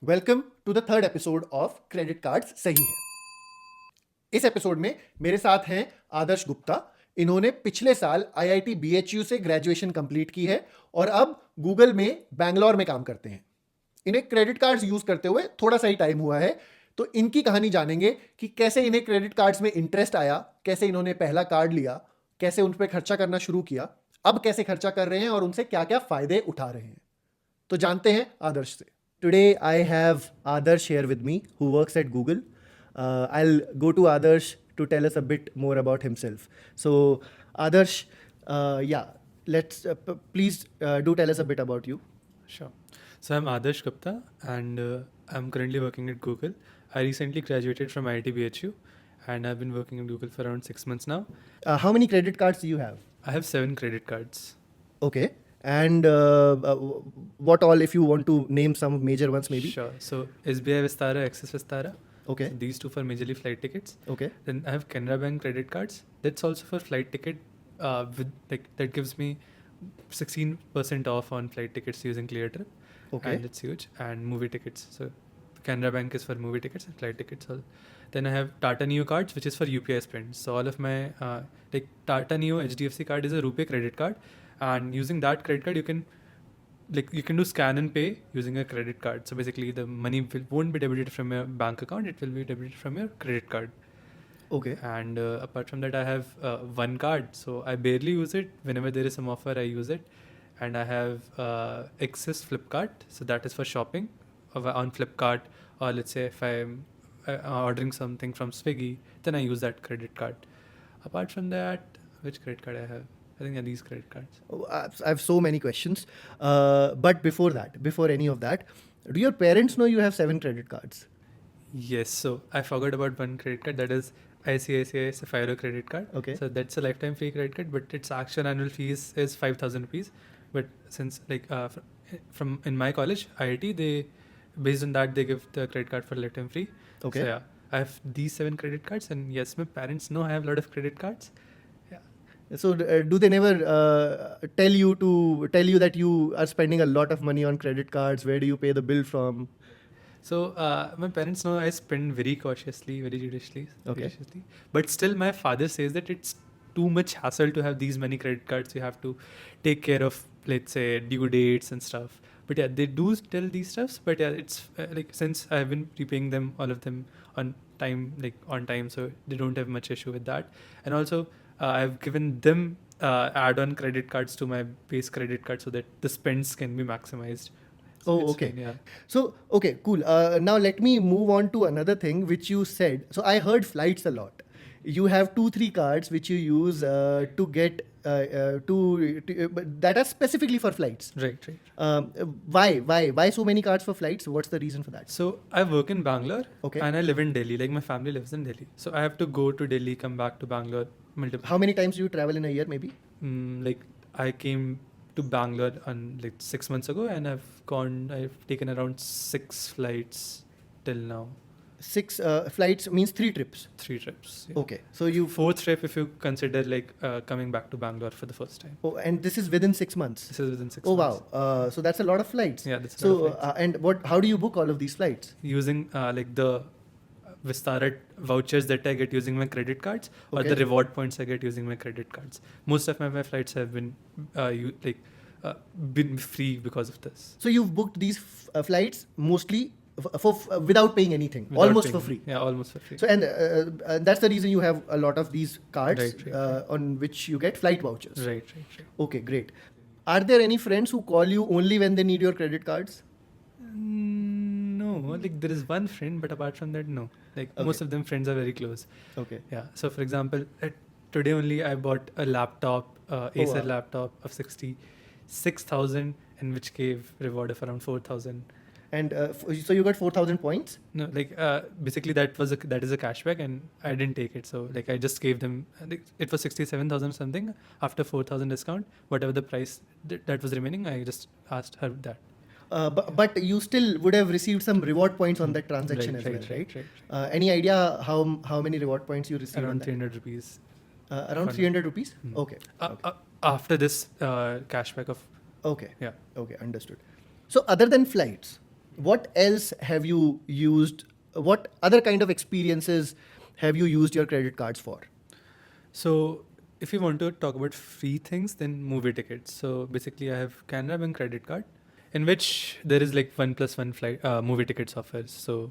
Welcome to the third episode of credit cards सही है। इस एपिसोड में मेरे साथ हैं आदर्श गुप्ता। इन्होंने पिछले साल आईआईटी बीएचयू से ग्रेजुएशन कंप्लीट की है और अब गूगल में बैंगलोर में काम करते हैं। इन्हें क्रेडिट कार्ड्स यूज करते हुए थोड़ा सा ही टाइम हुआ है, तो इनकी कहानी जानेंगे कि कैसे इन्हें क्रेडिट कार्ड्स में इंटरेस्ट आया, कैसे इन्होंने पहला कार्ड लिया, कैसे उन पर खर्चा करना शुरू किया, अब कैसे खर्चा कर रहे हैं और उनसे क्या क्या फायदे उठा रहे हैं। तो जानते हैं आदर्श से। Today I have Adarsh here with me who works at Google. I'll go to Adarsh to tell us a bit more about himself. So, Adarsh, yeah, please do tell us a bit about you. Sure. So I'm Adarsh Gupta and I'm currently working at Google. I recently graduated from IIT BHU and I've been working at Google for around 6 months now. How many credit cards do you have? I have 7 credit cards. Okay. And what all, if you want to name some major ones, maybe? Sure. So SBI Vistara, Axis Vistara. Okay. So these two for majorly flight tickets. Okay. Then I have Canara Bank credit cards. That's also for flight ticket. That gives me 16% off on flight tickets using ClearTrip. Okay. And it's huge. And movie tickets. So Canara Bank is for movie tickets and flight tickets. Then I have Tata Neo cards, which is for UPI spends. So all of my Tata Neo HDFC card is a RuPay credit card, and using that credit card you can do scan and pay using a credit card. So basically the money won't be debited from your bank account; it will be debited from your credit card. Okay. And apart from that, I have one card, so I barely use it. Whenever there is some offer, I use it. And I have Axis Flipkart, so that is for shopping on Flipkart, or let's say if I'm ordering something from Swiggy, then I use that credit card. Apart from that, which credit card I have? I think these credit cards. Oh, I have so many questions. But before any of that, do your parents know you have 7 credit cards? Yes, so I forgot about one credit card, that is ICICI Sapphire credit card. Okay. So that's a lifetime free credit card, but its actual annual fees is 5,000 rupees. But since from in my college, IIT, they based on that they give the credit card for lifetime free. Okay. So yeah, I have these 7 credit cards, and yes, my parents know I have a lot of credit cards. So do they never tell you that you are spending a lot of money on credit cards? Where do you pay the bill from? So my parents know I spend very cautiously, very judiciously. Okay. Judiciously. But still, my father says that it's too much hassle to have these many credit cards. You have to take care of, let's say, due dates and stuff. But yeah, they do tell these stuffs. But yeah, it's since I've been repaying them, all of them on time, so they don't have much issue with that. And also, I've given them add-on credit cards to my base credit card so that the spends can be maximized. So Oh, it's okay. fine, yeah. So, okay, cool. Now let me move on to another thing which you said. So I heard flights a lot. You have 2-3 cards which you use to get but that are specifically for flights. Right. Why so many cards for flights? What's the reason for that? So I work in Bangalore, Okay. and I live in Delhi. Like my family lives in Delhi, so I have to go to Delhi, come back to Bangalore multiple. How many times do you travel in a year, maybe? Like I came to Bangalore on 6 months ago, and I've taken around 6 flights till now. 6 flights means 3 trips. 3 trips. Yeah. Okay. So you 4th trip if you consider coming back to Bangalore for the first time. Oh, and this is within 6 months. This is within 6 Oh months. wow! So that's a lot of flights. Yeah, that's a so lot of flights. and how do you book all of these flights? Using the Vistara vouchers that I get using my credit cards, or Okay. the reward points I get using my credit cards. Most of my flights have been been free because of this. So you've booked these flights mostly without paying anything, Without almost paying for money. free. Yeah, almost for free. So and that's the reason you have a lot of these cards Right. on which you get flight vouchers. Right. Okay, great. Are there any friends who call you only when they need your credit cards? No, there is one friend, but apart from that, no. Most of them friends are very close. Okay. Yeah. So for example, today only I bought a laptop, Acer wow. laptop of 66,000, and which gave reward of around 4,000. And so you got 4,000 points? No, basically that is a cashback, and I didn't take it. So I just gave them. It was 67,000 something after 4,000 discount. Whatever the price that was remaining, I just asked her that. But you still would have received some reward points on that transaction as well, right? Any idea how many reward points you received? Around 300 rupees. Around 300 rupees? Okay. After this cashback of. Okay. Yeah. Okay, understood. So other than flights, what else have you used? What other kind of experiences have you used your credit cards for? So if you want to talk about free things, then movie tickets. So basically, I have Canara Bank credit card, in which there is like 1+1 flight movie tickets offers. So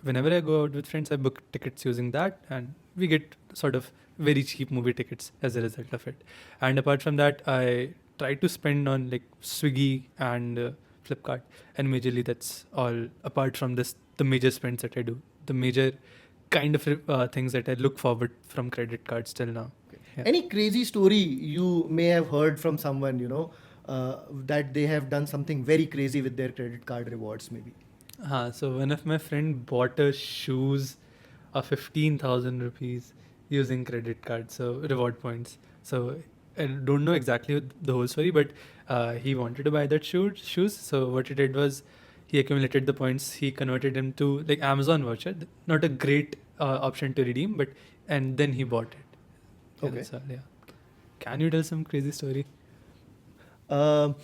whenever I go out with friends, I book tickets using that, and we get sort of very cheap movie tickets as a result of it. And apart from that, I try to spend on like Swiggy and Flipkart, and majorly that's all. Apart from this, the major spends that I do, the major kind of things that I look forward from credit cards till now. Yeah. Any crazy story you may have heard from someone, that they have done something very crazy with their credit card rewards, maybe? So one of my friend bought a shoes of 15,000 rupees using credit card, so reward points. So I don't know exactly the whole story, but he wanted to buy that shoes. So what he did was he accumulated the points. He converted them to like Amazon voucher. Not a great option to redeem, but and then he bought it. Yeah, Okay. that's all, yeah. Can you tell some crazy story? Um,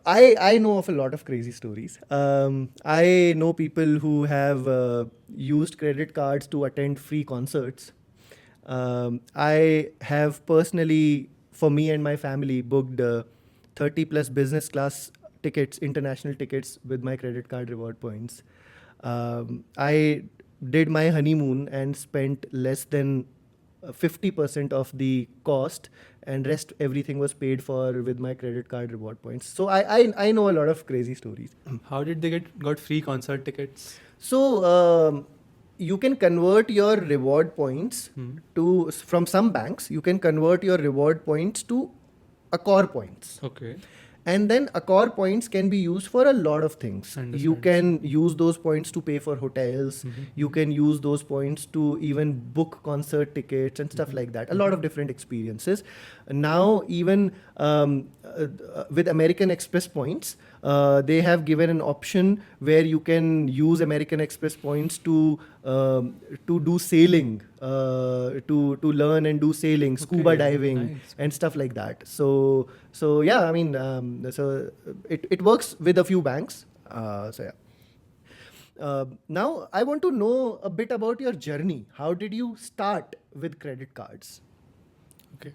I know of a lot of crazy stories. I know people who have used credit cards to attend free concerts. I have personally, for me and my family, booked 30 plus business class tickets, international tickets with my credit card reward points. I did my honeymoon and spent less than 50% of the cost, and rest everything was paid for with my credit card reward points. So I know a lot of crazy stories. How did they got free concert tickets? So you can convert your reward points to, from some banks, you can convert your reward points to Accor points. Okay. And then Accor points can be used for a lot of things. Understand. You can use those points to pay for hotels. Mhm. You can use those points to even book concert tickets and stuff like that. A lot of different experiences. Now, even with American Express points, they have given an option where you can use American Express points to do sailing, to learn and do sailing, scuba Okay, diving, nice. and stuff like that. So yeah, I mean, so it works with a few banks. So yeah. Now I want to know a bit about your journey. How did you start with credit cards? Okay.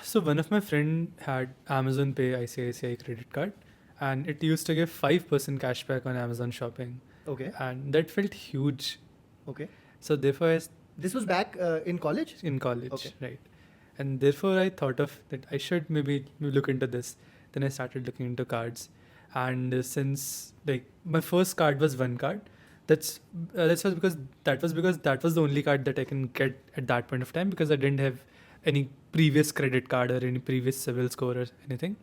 So one of my friend had Amazon Pay ICICI credit card, and it used to give 5% cashback on Amazon shopping, Okay. and that felt huge. Okay. So therefore, This was back in college? in college, Okay. right? And therefore, I thought of that I should maybe look into this. Then I started looking into cards, and since like my first card was one card, that's was because that was the only card that I can get at that point of time, because I didn't have any previous credit card or any previous civil score or anything.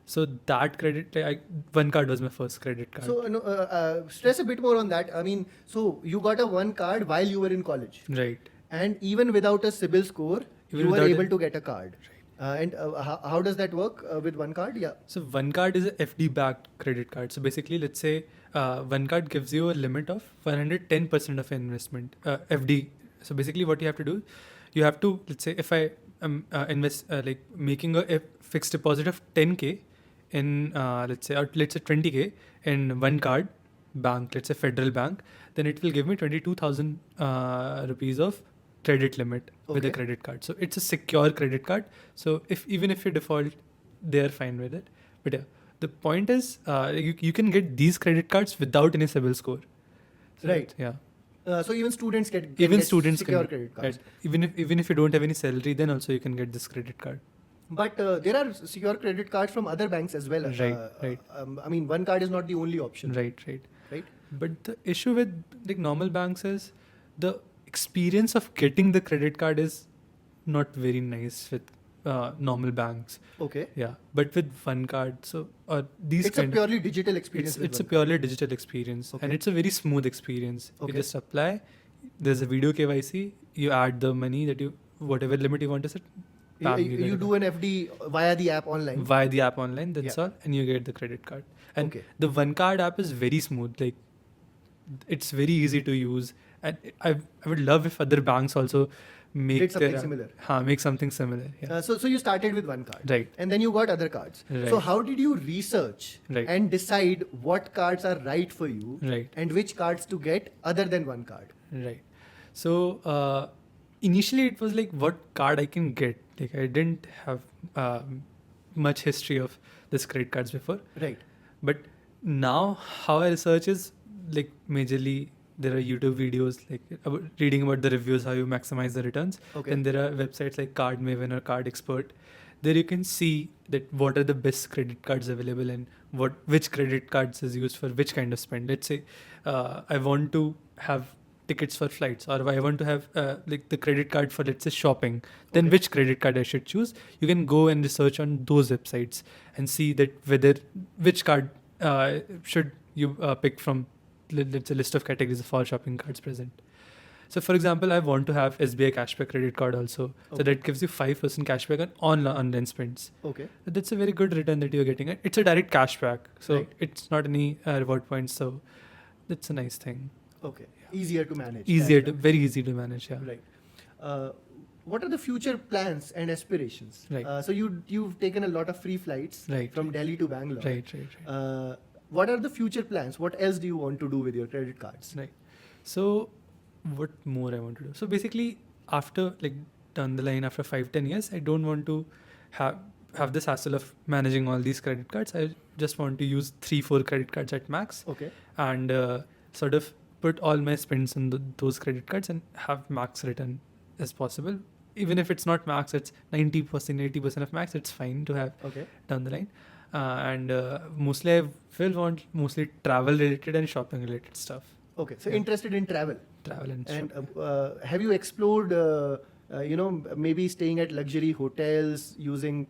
So that one card was my first credit card. So no, stress a bit more on that. I mean, so you got a one card while you were in college, Right. and even without a CIBIL score, Even you were without able a- to get a card. And how does that work with one card? Yeah. So one card is a FD backed credit card. So basically, let's say one card gives you a limit of 110% of investment FD. So basically, what you have to do, you have to, let's say if I am like making a fixed deposit of 10K in let's say 20K in one card bank, let's say Federal Bank, then it will give me 22,000 rupees of credit limit with a Okay. credit card. So it's a secure credit card. So even if you default, they are fine with it. But yeah, the point is you can get these credit cards without any CIBIL score. So Right. Yeah. So even students can Even get students secure can credit cards. right. Even if you don't have any salary, then also you can get this credit card. But there are secure credit cards from other banks as well. Right. I mean, one card is not the only option. Right. Right. But the issue with like normal banks is the experience of getting the credit card is not very nice with normal banks. Okay. Yeah, but with one card, so these It's a kind purely digital experience. it's with it's a one purely digital experience, Okay. and it's a very smooth experience. Okay. You just apply. There's a video KYC. You add the money that you whatever limit you want to set. card. bam, You, get you it do an FD via the app online. via the app online. That's Yeah. all, and you get the credit card. And Okay. the one card app is very smooth. Like it's very easy to use, and I would love if other banks also make did something their- similar. make something similar. Yeah. So you started with one card, Right. and then you got other cards. Right. So how did you research Right. and decide what cards are right for you, Right. and which cards to get other than one card? Right. So initially it was like what card I can get. Like I didn't have much history of this credit cards before. Right. But now how I research is like majorly there are YouTube videos like reading about the reviews, how you maximize the returns. Okay. Then there are websites like Card Maven or Card Expert. There you can see that what are the best credit cards available and which credit cards is used for which kind of spend. Let's say I want to have tickets for flights, or I want to have like the credit card for, let's say, shopping. Then Okay. which credit card I should choose? You can go and research on those websites and see that whether which card should you pick from, let's say, list of categories of all shopping cards present. So for example, I want to have SBI cashback credit card also. So Okay. that gives you 5% cashback on online spends. Okay. That's a very good return that you're getting. It's a direct cashback. So Right. it's not any reward points. So that's a nice thing. Okay. Easier to manage. Very easy to manage. Yeah. Right. What are the future plans and aspirations? Right. So you've taken a lot of free flights Right. from Delhi to Bangalore. Right. What are the future plans? What else do you want to do with your credit cards? Right. So what more I want to do? So basically, after like down the line, after 5-10 years, I don't want to have this hassle of managing all these credit cards. I just want to use 3-4 credit cards at max, Okay. and sort of put all my spends on those credit cards and have max return as possible. Even if it's not max, it's 90%, 80% of max. It's fine to have Okay. down the line. And mostly I will want mostly travel related and shopping related stuff. Okay. So Yeah. interested in travel. Travel and And shopping. have you explored, maybe staying at luxury hotels using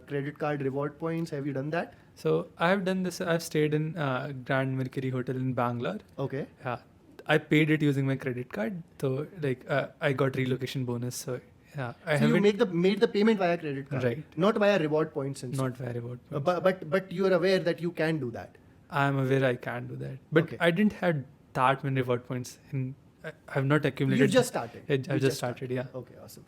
credit card reward points? Have you done that? So I have done this. I've stayed in Grand Mercury Hotel in Bangalore. Okay. Yeah, I paid it using my credit card. So like I got relocation bonus. So yeah, I So you haven't made the payment via credit card, Right. not via reward points and not stuff. very about. But you are aware that you can do that. I am aware I can do that, but Okay. I didn't have that many reward points. I have not accumulated. You've just started. I've just started. Yeah. Okay, awesome.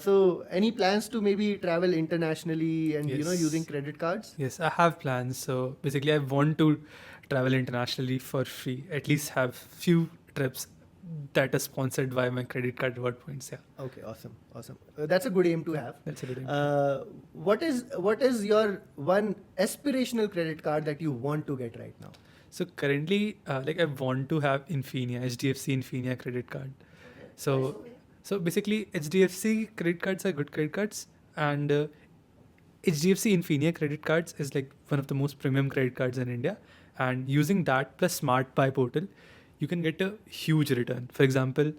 So any plans to maybe travel internationally and Yes. using credit cards? Yes, I have plans. So basically, I want to travel internationally for free. At least have few trips that are sponsored by my credit card reward points. Yeah, Okay, awesome. That's a good aim to have. that's a good. What is your one aspirational credit card that you want to get right now? So currently, like I want to have HDFC Infinia credit card. So basically, HDFC credit cards are good credit cards, and HDFC Infinia credit cards is like one of the most premium credit cards in India. And using that plus Smart Buy portal, you can get a huge return. For example,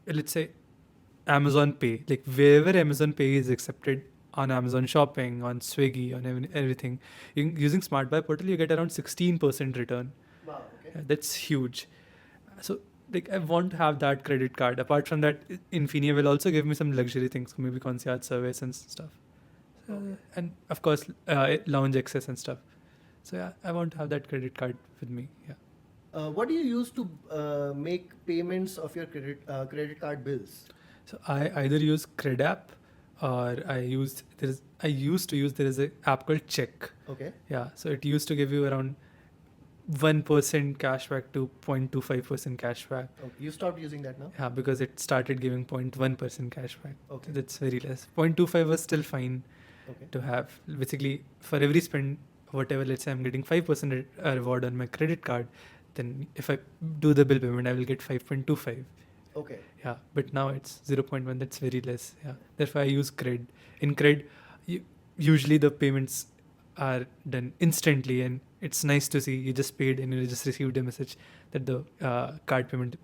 let's say Amazon Pay, like wherever Amazon Pay is accepted on Amazon Shopping, on Swiggy, on everything, using Smart Buy portal, you get around 16% return. Wow. Okay. Yeah, that's huge. So like I want to have that credit card. Apart from that, Infinia will also give me some luxury things, maybe concierge service and stuff. And of course, lounge access and stuff. So yeah, I want to have that credit card with me. Yeah. What do you use to make payments of your credit card bills? So I either use CredApp, or I used to use there is an app called Check. Okay. Yeah. So it used to give you around 1% cashback to 0.25% cashback. Okay. You stopped using that now? Yeah, because it started giving 0.1% cashback. Okay. That's very less. 0.25 was still fine Okay. to have. Basically, for every spend, whatever, let's say I'm getting 5% reward on my credit card, then if I do the bill payment, I will get 5.25. Okay. Yeah, but now it's 0.1. That's very less. Yeah, therefore I use Cred. In Cred, usually the payments are done instantly, and it's nice to see you just paid and you just received a message that the card payment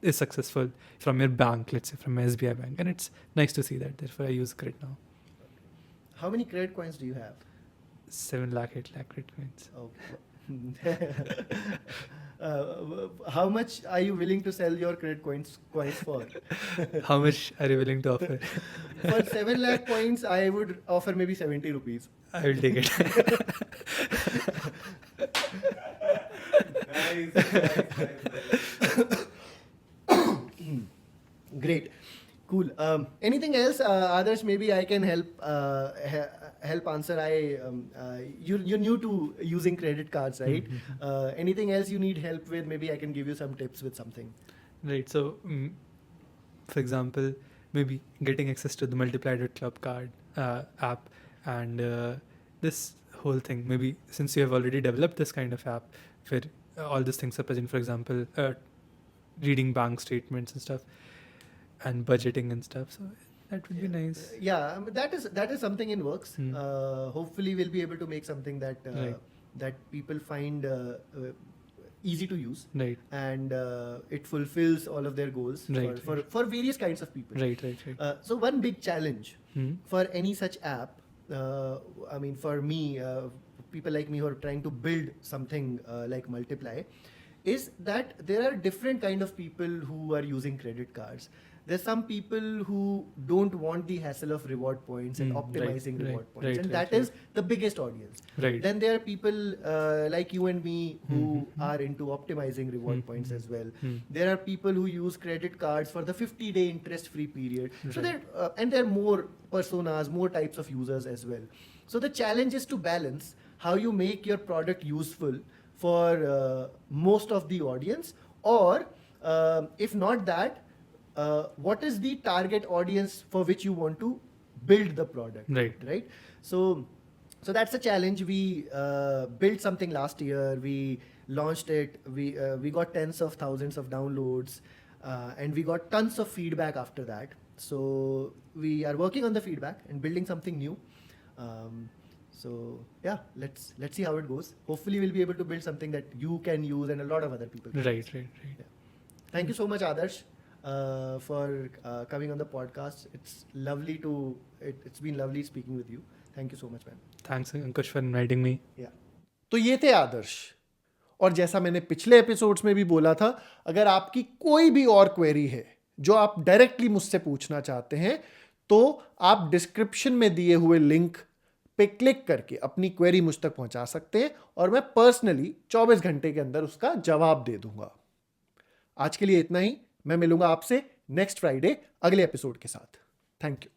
is successful from your bank, let's say from SBI bank, and it's nice to see that. Therefore I use Cred now. How many credit coins do you have? 7 lakh, 8 lakh credit coins. Okay. How much are you willing to sell your credit coins for? How much are you willing to offer? For 7 lakh coins, I would offer maybe 70 rupees. I will take it. Great. Anything else, Adarsh? Maybe I can help answer. You're new to using credit cards, right? Anything else you need help with? Maybe I can give you some tips with something. Right. So, for example, maybe getting access to the Multiply.club card app, and this whole thing. Maybe since you have already developed this kind of app where all these things are present, for example, reading bank statements and stuff, and budgeting and stuff. So that would be nice. Yeah, I mean, that is something in works. Hopefully, we'll be able to make something that Right. that people find easy to use, Right. and it fulfills all of their goals Right, for various kinds of people. Right. So one big challenge Hmm. for any such app, I mean, for me, people like me who are trying to build something like Multiply, is that there are different kind of people who are using credit cards. There's some people who don't want the hassle of reward points and optimizing reward points, and that is the biggest audience. Right. Then there are people like you and me who are into optimizing reward points as well. There are people who use credit cards for the 50-day interest-free period. So and there are more personas, more types of users as well. So the challenge is to balance how you make your product useful for most of the audience, or if not that, what is the target audience for which you want to build the product, right? So that's a challenge. We built something last year, we launched it, we got tens of thousands of downloads, and we got tons of feedback after that. So we are working on the feedback and building something new. So yeah, let's see how it goes. Hopefully we'll be able to build something that you can use and a lot of other people can use. Right. Yeah. Thank you so much, Adarsh, for coming on the podcast. It's lovely it's been lovely speaking with you. Thank you so much, man. Thanks, Ankush, for inviting me. Yeah. तो ये थे आदर्श, और जैसा मैंने पिछले episodes में भी बोला था, अगर आपकी कोई भी और क्वेरी है जो आप डायरेक्टली मुझसे पूछना चाहते हैं, तो आप डिस्क्रिप्शन में दिए हुए लिंक पे क्लिक करके अपनी क्वेरी मुझ तक पहुंचा सकते हैं, और मैं पर्सनली 24 घंटे के अंदर उसका जवाब दे दूंगा. आज के लिए इतना ही. मैं मिलूंगा आपसे नेक्स्ट फ्राइडे अगले एपिसोड के साथ. Thank you.